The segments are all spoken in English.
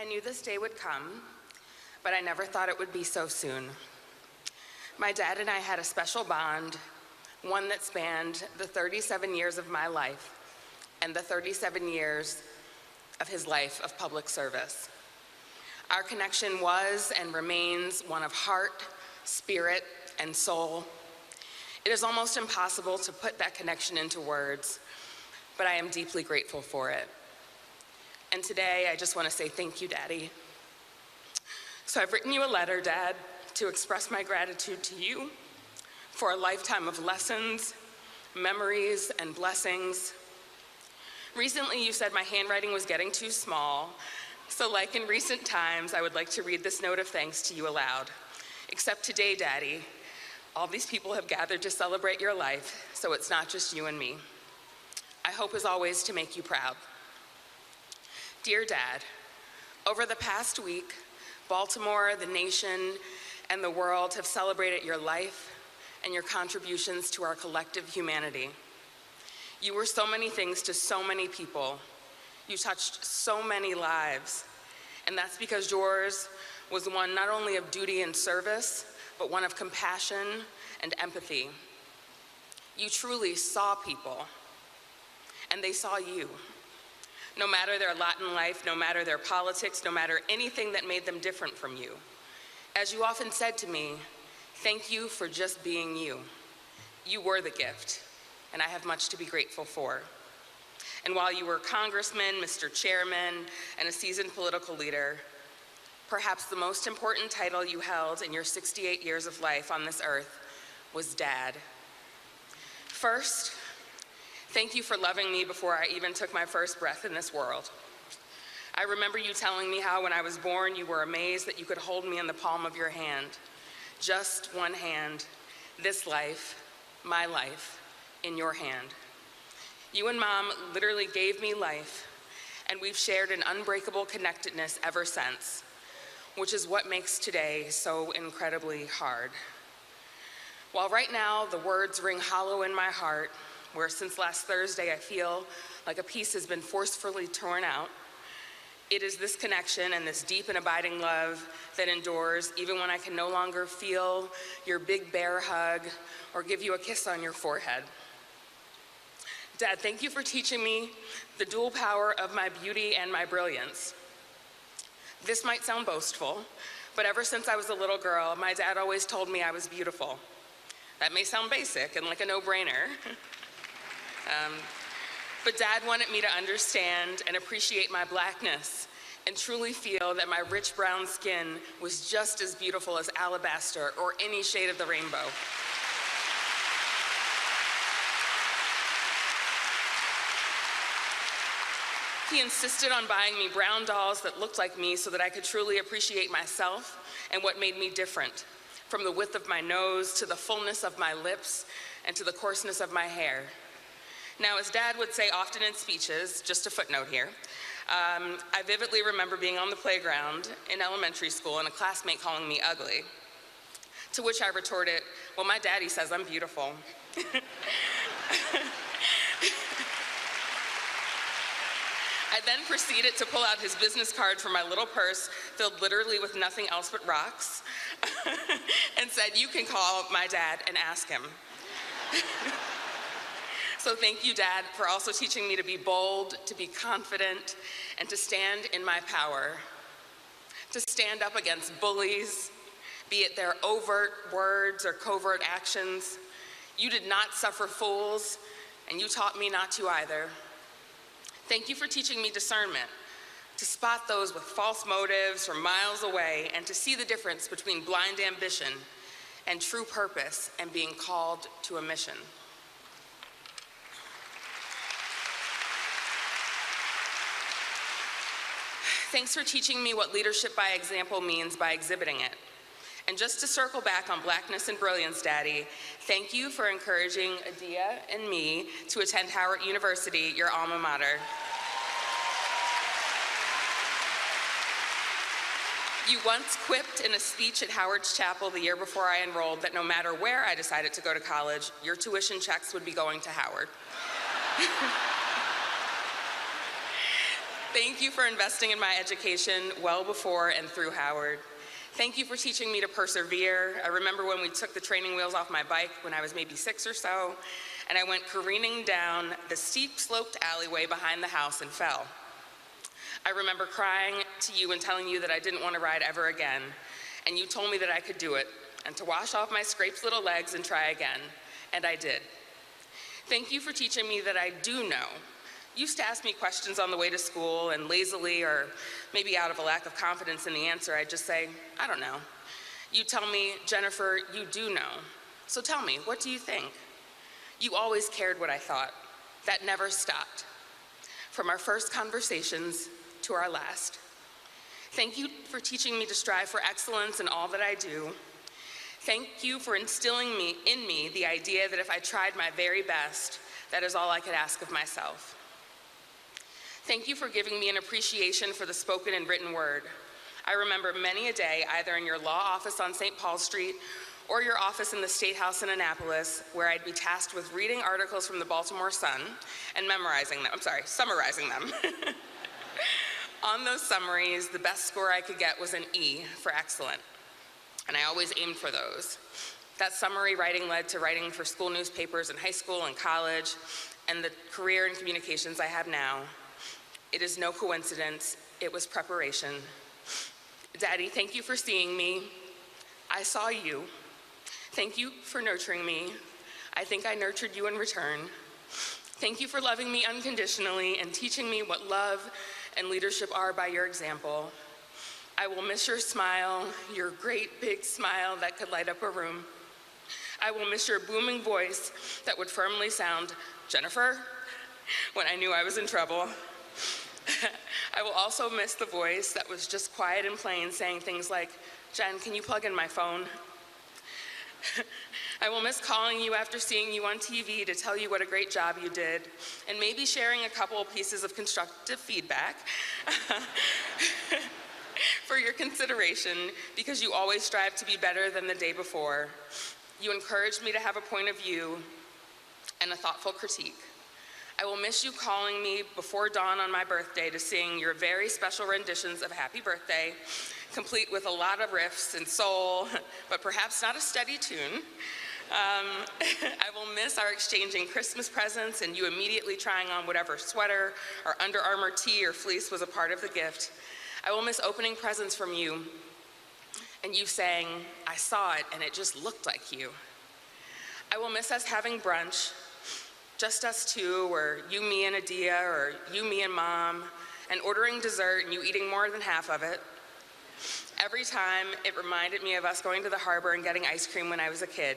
I knew this day would come, but I never thought it would be so soon. My dad and I had a special bond, one that spanned the 37 years of my life and the 37 years of his life of public service. Our connection was and remains one of heart, spirit, and soul. It is almost impossible to put that connection into words, but I am deeply grateful for it. And today, I just want to say thank you, Daddy. So I've written you a letter, Dad, to express my gratitude to you for a lifetime of lessons, memories, and blessings. Recently, you said my handwriting was getting too small, so like in recent times, I would like to read this note of thanks to you aloud. Except today, Daddy, all these people have gathered to celebrate your life, so it's not just you and me. I hope as always to make you proud. Dear Dad, over the past week, Baltimore, the nation, and the world have celebrated your life and your contributions to our collective humanity. You were so many things to so many people. You touched so many lives, and that's because yours was one not only of duty and service, but one of compassion and empathy. You truly saw people, and they saw you. No matter their lot in life, no matter their politics, no matter anything that made them different from you. As you often said to me, thank you for just being you. You were the gift, and I have much to be grateful for. And while you were Congressman, Mr. Chairman, and a seasoned political leader, perhaps the most important title you held in your 68 years of life on this earth was Dad. First, thank you for loving me before I even took my first breath in this world. I remember you telling me how when I was born, you were amazed that you could hold me in the palm of your hand. Just one hand, this life, my life, in your hand. You and Mom literally gave me life, and we've shared an unbreakable connectedness ever since, which is what makes today so incredibly hard. While right now the words ring hollow in my heart, where since last Thursday I feel like a piece has been forcefully torn out, it is this connection and this deep and abiding love that endures even when I can no longer feel your big bear hug or give you a kiss on your forehead. Dad, thank you for teaching me the dual power of my beauty and my brilliance. This might sound boastful, but ever since I was a little girl, my dad always told me I was beautiful. That may sound basic and like a no-brainer, but Dad wanted me to understand and appreciate my blackness and truly feel that my rich brown skin was just as beautiful as alabaster or any shade of the rainbow. He insisted on buying me brown dolls that looked like me so that I could truly appreciate myself and what made me different, from the width of my nose to the fullness of my lips and to the coarseness of my hair. Now, as Dad would say often in speeches, just a footnote here, I vividly remember being on the playground in elementary school and a classmate calling me ugly, to which I retorted, well, my daddy says I'm beautiful. I then proceeded to pull out his business card from my little purse filled literally with nothing else but rocks and said, you can call my dad and ask him. So thank you, Dad, for also teaching me to be bold, to be confident, and to stand in my power, to stand up against bullies, be it their overt words or covert actions. You did not suffer fools, and you taught me not to either. Thank you for teaching me discernment, to spot those with false motives from miles away and to see the difference between blind ambition and true purpose and being called to a mission. Thanks for teaching me what leadership by example means by exhibiting it. And just to circle back on blackness and brilliance, Daddy, thank you for encouraging Adia and me to attend Howard University, your alma mater. You once quipped in a speech at Howard's Chapel the year before I enrolled that no matter where I decided to go to college, your tuition checks would be going to Howard. Thank you for investing in my education well before and through Howard. Thank you for teaching me to persevere. I remember when we took the training wheels off my bike when I was maybe 6 or so, and I went careening down the steep sloped alleyway behind the house and fell. I remember crying to you and telling you that I didn't want to ride ever again, and you told me that I could do it, and to wash off my scraped little legs and try again, and I did. Thank you for teaching me that I do know. You used to ask me questions on the way to school, and lazily, or maybe out of a lack of confidence in the answer, I'd just say, I don't know. You tell me, Jennifer, you do know. So tell me, what do you think? You always cared what I thought. That never stopped. From our first conversations to our last. Thank you for teaching me to strive for excellence in all that I do. Thank you for instilling in me the idea that if I tried my very best, that is all I could ask of myself. Thank you for giving me an appreciation for the spoken and written word. I remember many a day, either in your law office on St. Paul Street or your office in the State House in Annapolis, where I'd be tasked with reading articles from the Baltimore Sun and summarizing them. On those summaries, the best score I could get was an E for excellent, and I always aimed for those. That summary writing led to writing for school newspapers in high school and college, and the career in communications I have now. It is no coincidence, it was preparation. Daddy, thank you for seeing me. I saw you. Thank you for nurturing me. I think I nurtured you in return. Thank you for loving me unconditionally and teaching me what love and leadership are by your example. I will miss your smile, your great big smile that could light up a room. I will miss your booming voice that would firmly sound, Jennifer, when I knew I was in trouble. I will also miss the voice that was just quiet and plain, saying things like, Jen, can you plug in my phone? I will miss calling you after seeing you on TV to tell you what a great job you did, and maybe sharing a couple of pieces of constructive feedback for your consideration, because you always strive to be better than the day before. You encouraged me to have a point of view and a thoughtful critique. I will miss you calling me before dawn on my birthday to sing your very special renditions of Happy Birthday, complete with a lot of riffs and soul, but perhaps not a steady tune. I will miss our exchanging Christmas presents and you immediately trying on whatever sweater or Under Armour tee or fleece was a part of the gift. I will miss opening presents from you and you saying, I saw it and it just looked like you. I will miss us having brunch, just us two, or you, me, and Adia, or you, me, and Mom, and ordering dessert and you eating more than half of it. Every time, it reminded me of us going to the harbor and getting ice cream when I was a kid.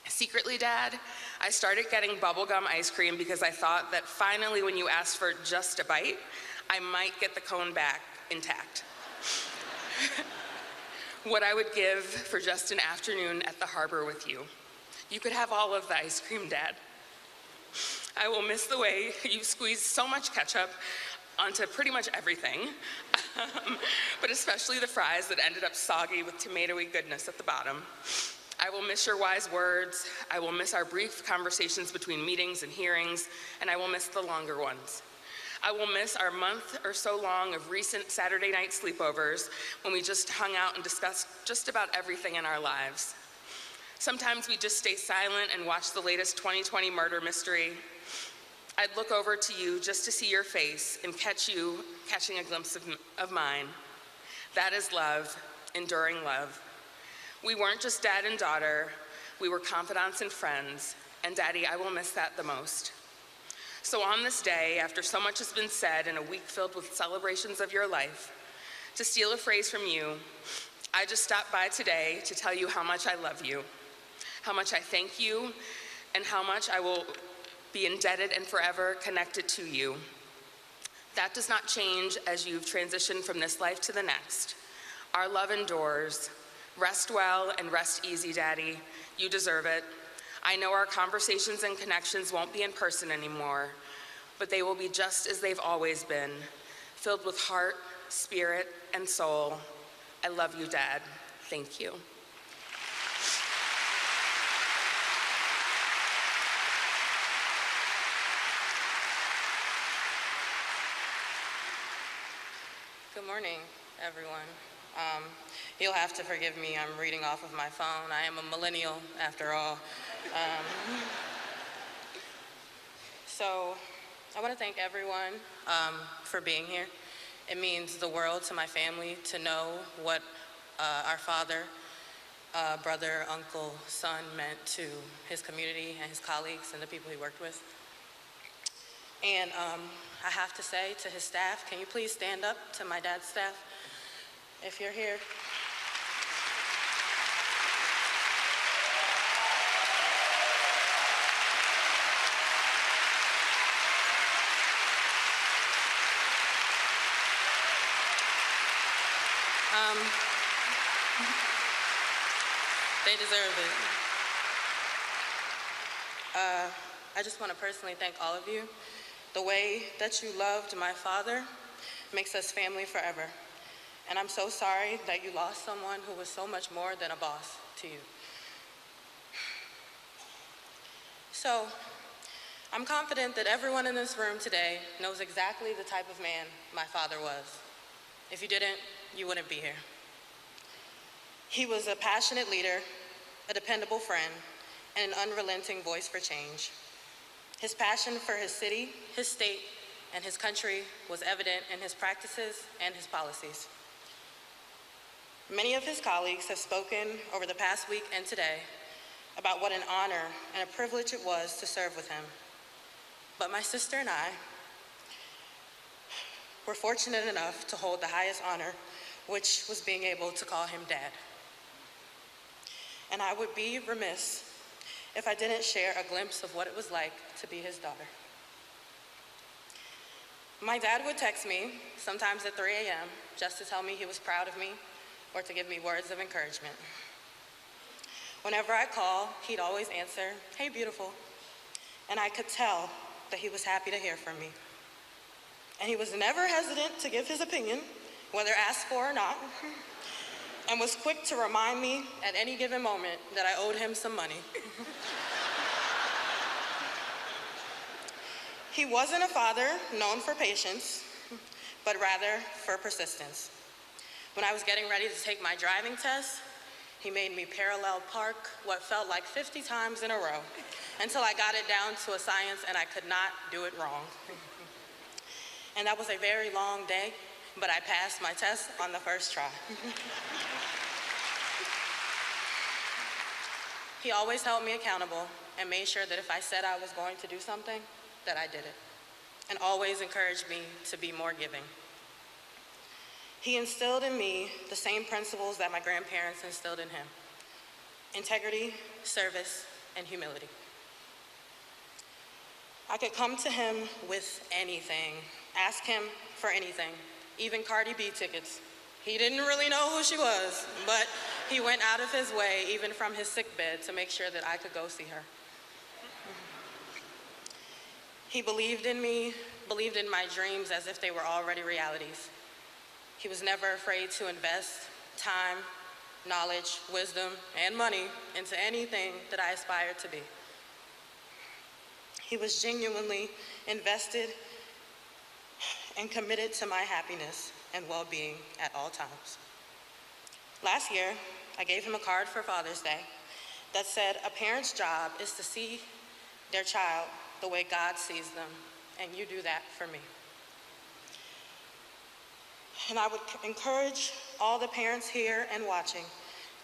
Secretly, Dad, I started getting bubblegum ice cream because I thought that finally when you asked for just a bite, I might get the cone back intact. What I would give for just an afternoon at the harbor with you. You could have all of the ice cream, Dad. I will miss the way you squeezed so much ketchup onto pretty much everything, but especially the fries that ended up soggy with tomatoey goodness at the bottom. I will miss your wise words. I will miss our brief conversations between meetings and hearings, and I will miss the longer ones. I will miss our month or so long of recent Saturday night sleepovers when we just hung out and discussed just about everything in our lives. Sometimes we just stay silent and watch the latest 2020 murder mystery. I'd look over to you just to see your face and catch you catching a glimpse of mine. That is love, enduring love. We weren't just dad and daughter, we were confidants and friends, and Daddy, I will miss that the most. So on this day, after so much has been said in a week filled with celebrations of your life, to steal a phrase from you, I just stopped by today to tell you how much I love you, how much I thank you, and how much I will be indebted and forever connected to you. That does not change as you've transitioned from this life to the next. Our love endures. Rest well and rest easy, Daddy. You deserve it. I know our conversations and connections won't be in person anymore, but they will be just as they've always been, filled with heart, spirit, and soul. I love you, Dad. Thank you. Good morning, everyone. You'll have to forgive me, I'm reading off of my phone. I am a millennial, after all. So I want to thank everyone for being here. It means the world to my family to know what our father, brother, uncle, son meant to his community and his colleagues and the people he worked with. And I have to say to his staff, can you please stand up to my dad's staff if you're here? They deserve it. I just want to personally thank all of you. The way that you loved my father makes us family forever. And I'm so sorry that you lost someone who was so much more than a boss to you. So, I'm confident that everyone in this room today knows exactly the type of man my father was. If you didn't, you wouldn't be here. He was a passionate leader, a dependable friend, and an unrelenting voice for change. His passion for his city, his state, and his country was evident in his practices and his policies. Many of his colleagues have spoken over the past week and today about what an honor and a privilege it was to serve with him. But my sister and I were fortunate enough to hold the highest honor, which was being able to call him Dad. And I would be remiss if I didn't share a glimpse of what it was like to be his daughter. My dad would text me, sometimes at 3 a.m., just to tell me he was proud of me or to give me words of encouragement. Whenever I call, he'd always answer, "Hey, beautiful." And I could tell that he was happy to hear from me. And he was never hesitant to give his opinion, whether asked for or not, and was quick to remind me at any given moment that I owed him some money. He wasn't a father known for patience, but rather for persistence. When I was getting ready to take my driving test, he made me parallel park what felt like 50 times in a row until I got it down to a science and I could not do it wrong. And that was a very long day, but I passed my test on the first try. He always held me accountable and made sure that if I said I was going to do something, that I did it, and always encouraged me to be more giving. He instilled in me the same principles that my grandparents instilled in him: integrity, service, and humility. I could come to him with anything, ask him for anything, even Cardi B tickets. He didn't really know who she was, but he went out of his way, even from his sickbed, to make sure that I could go see her. He believed in me, believed in my dreams as if they were already realities. He was never afraid to invest time, knowledge, wisdom, and money into anything that I aspired to be. He was genuinely invested and committed to my happiness and well-being at all times. Last year, I gave him a card for Father's Day that said, "A parent's job is to see their child the way God sees them, and you do that for me." And I would encourage all the parents here and watching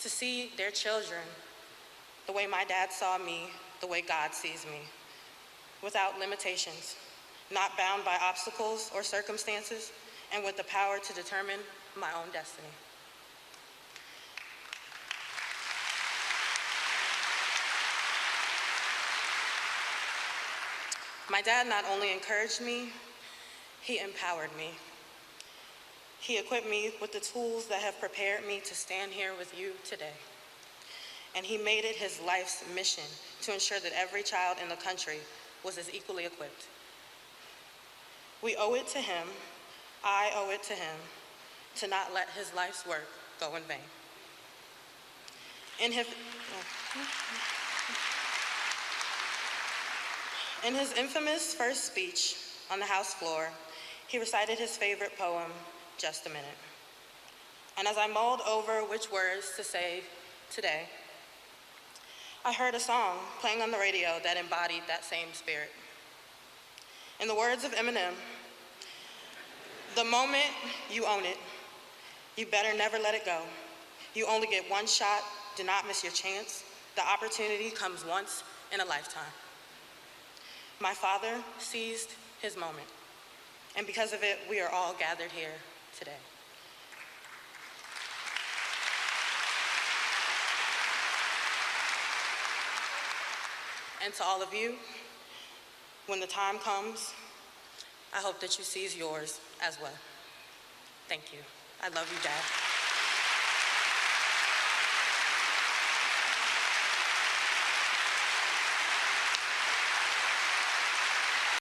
to see their children the way my dad saw me, the way God sees me, without limitations, not bound by obstacles or circumstances, and with the power to determine my own destiny. My dad not only encouraged me, he empowered me. He equipped me with the tools that have prepared me to stand here with you today. And he made it his life's mission to ensure that every child in the country was as equally equipped. We owe it to him, I owe it to him, to not let his life's work go in vain. In his infamous first speech on the House floor, he recited his favorite poem, just a minute. And as I mulled over which words to say today, I heard a song playing on the radio that embodied that same spirit. In the words of Eminem, "The moment you own it, you better never let it go. You only get one shot, do not miss your chance. The opportunity comes once in a lifetime." My father seized his moment, and because of it, we are all gathered here today. And to all of you, when the time comes, I hope that you seize yours as well. Thank you. I love you, Dad.